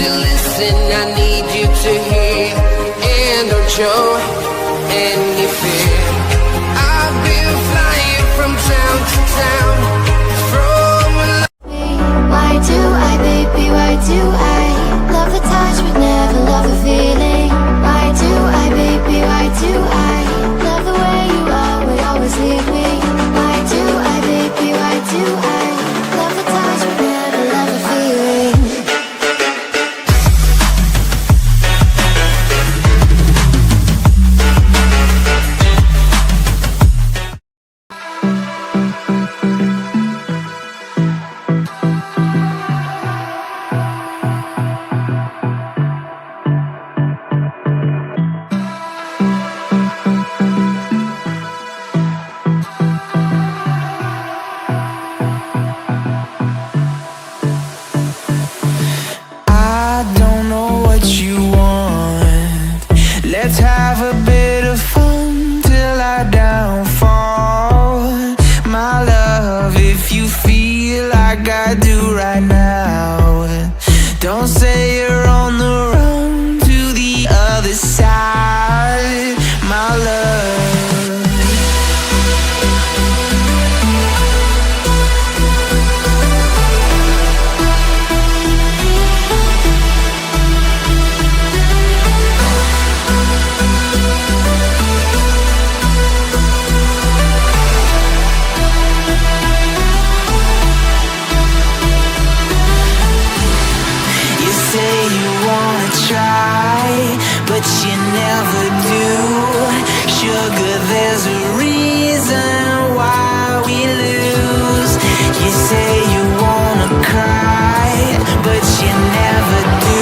to listen, I need you to hear, and don't show any fear. I've been flying from town to town, from why do I, baby, why do I love the touch but never love the feeling? Why do I, baby, why do I love the way you are, will always leave me? Why do I, baby, why do I love the touch but never love the feeling? I don't know what you want. Let's have a bit of fun till I downfall. My love, if you feel like I do right now, don't say you're on the run to the other side, my love. You say you wanna try, but you never do. Sugar, there's a reason why we lose. You say you wanna cry, but you never do.